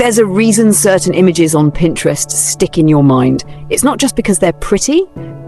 There's a reason certain images on Pinterest stick in your mind. It's not just because they're pretty,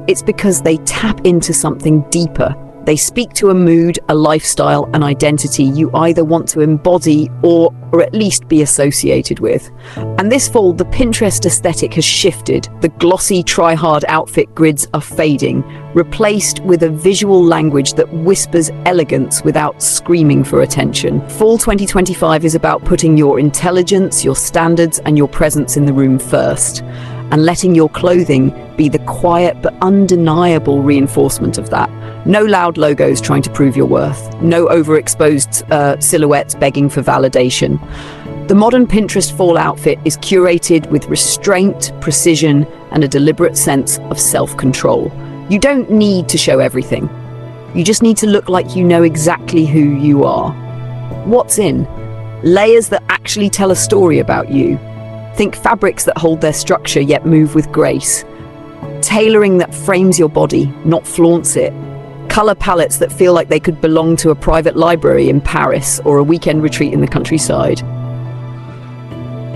it's because they tap into something deeper. They speak to a mood, a lifestyle, an identity you either want to embody or at least be associated with. And this fall, the Pinterest aesthetic has shifted. The glossy, try-hard outfit grids are fading, replaced with a visual language that whispers elegance without screaming for attention. Fall 2025 is about putting your intelligence, your standards, and your presence in the room first, and letting your clothing be the quiet but undeniable reinforcement of that. No loud logos trying to prove your worth. No overexposed silhouettes begging for validation. The modern Pinterest fall outfit is curated with restraint, precision, and a deliberate sense of self-control. You don't need to show everything. You just need to look like you know exactly who you are. What's in? Layers that actually tell a story about you. Think fabrics that hold their structure yet move with grace. Tailoring that frames your body, not flaunts it. Color palettes that feel like they could belong to a private library in Paris or a weekend retreat in the countryside.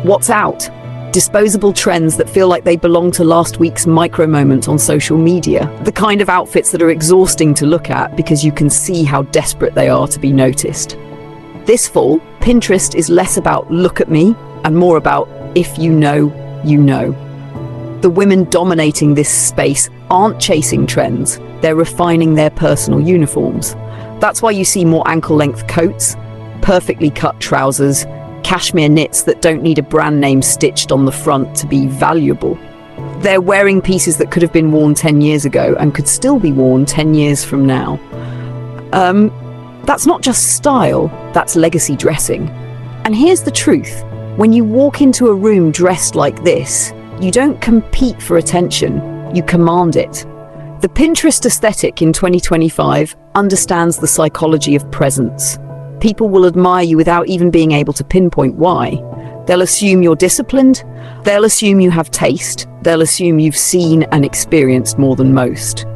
What's out? Disposable trends that feel like they belong to last week's micro moment on social media. The kind of outfits that are exhausting to look at because you can see how desperate they are to be noticed. This fall, Pinterest is less about look at me and more about if you know, you know. The women dominating this space aren't chasing trends, they're refining their personal uniforms. That's why you see more ankle-length coats, perfectly cut trousers, cashmere knits that don't need a brand name stitched on the front to be valuable. They're wearing pieces that could have been worn 10 years ago and could still be worn 10 years from now. That's not just style, that's legacy dressing. And here's the truth. When you walk into a room dressed like this, you don't compete for attention, you command it. The Pinterest aesthetic in 2025 understands the psychology of presence. People will admire you without even being able to pinpoint why. They'll assume you're disciplined, they'll assume you have taste, they'll assume you've seen and experienced more than most.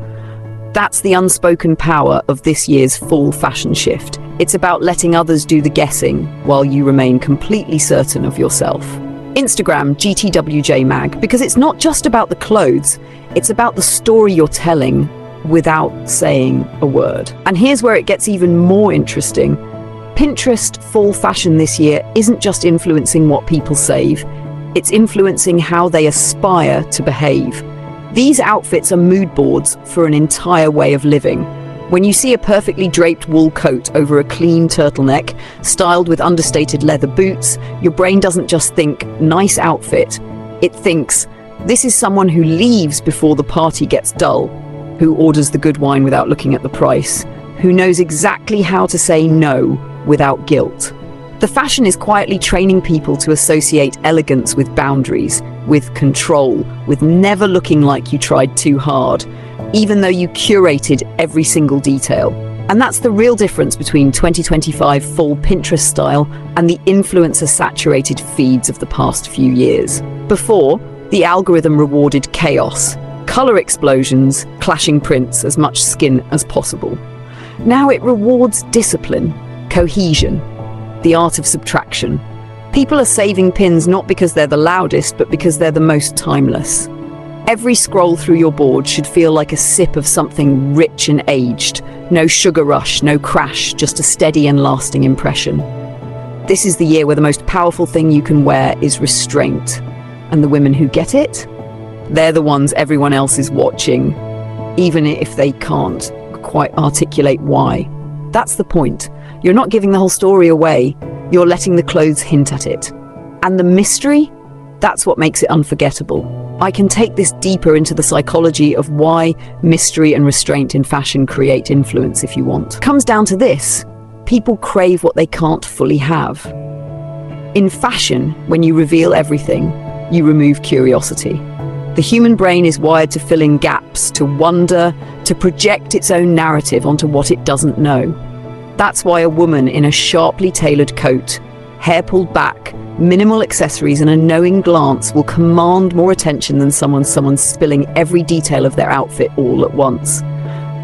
That's the unspoken power of this year's fall fashion shift. It's about letting others do the guessing while you remain completely certain of yourself. Instagram GTWJ Mag, because it's not just about the clothes, it's about the story you're telling without saying a word. And here's where it gets even more interesting. Pinterest fall fashion this year isn't just influencing what people save, it's influencing how they aspire to behave. These outfits are mood boards for an entire way of living. When you see a perfectly draped wool coat over a clean turtleneck, styled with understated leather boots, your brain doesn't just think, nice outfit. It thinks, this is someone who leaves before the party gets dull, who orders the good wine without looking at the price, who knows exactly how to say no without guilt. The fashion is quietly training people to associate elegance with boundaries, with control, with never looking like you tried too hard, even though you curated every single detail. And that's the real difference between 2025 fall Pinterest style and the influencer-saturated feeds of the past few years. Before, the algorithm rewarded chaos, color explosions, clashing prints, as much skin as possible. Now it rewards discipline, cohesion, the art of subtraction. People are saving pins not because they're the loudest, but because they're the most timeless. Every scroll through your board should feel like a sip of something rich and aged. No sugar rush, no crash, just a steady and lasting impression. This is the year where the most powerful thing you can wear is restraint. And the women who get it, they're the ones everyone else is watching, even if they can't quite articulate why. That's the point. You're not giving the whole story away, you're letting the clothes hint at it. And the mystery? That's what makes it unforgettable. I can take this deeper into the psychology of why mystery and restraint in fashion create influence if you want. It comes down to this: people crave what they can't fully have. In fashion, when you reveal everything, you remove curiosity. The human brain is wired to fill in gaps, to wonder, to project its own narrative onto what it doesn't know. That's why a woman in a sharply tailored coat, hair pulled back, minimal accessories and a knowing glance will command more attention than someone spilling every detail of their outfit all at once.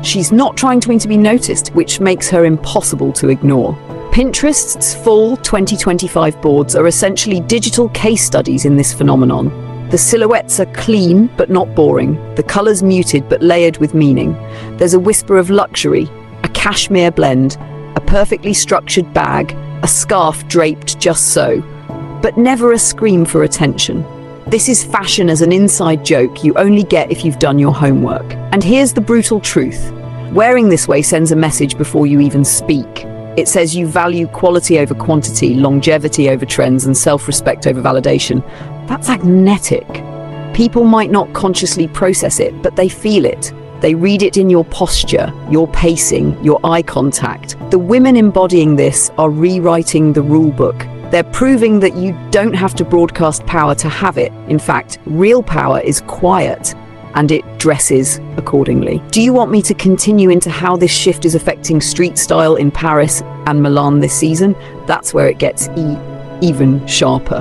She's not trying to be noticed, which makes her impossible to ignore. Pinterest's Fall 2025 boards are essentially digital case studies in this phenomenon. The silhouettes are clean but not boring, the colours muted but layered with meaning. There's a whisper of luxury, a cashmere blend, a perfectly structured bag, a scarf draped just so, but never a scream for attention. This is fashion as an inside joke you only get if you've done your homework. And here's the brutal truth. Wearing this way sends a message before you even speak. It says you value quality over quantity, longevity over trends, and self-respect over validation. That's magnetic. People might not consciously process it, but they feel it. They read it in your posture, your pacing, your eye contact. The women embodying this are rewriting the rule book. They're proving that you don't have to broadcast power to have it. In fact, real power is quiet, and it dresses accordingly. Do you want me to continue into how this shift is affecting street style in Paris and Milan this season? That's where it gets even sharper.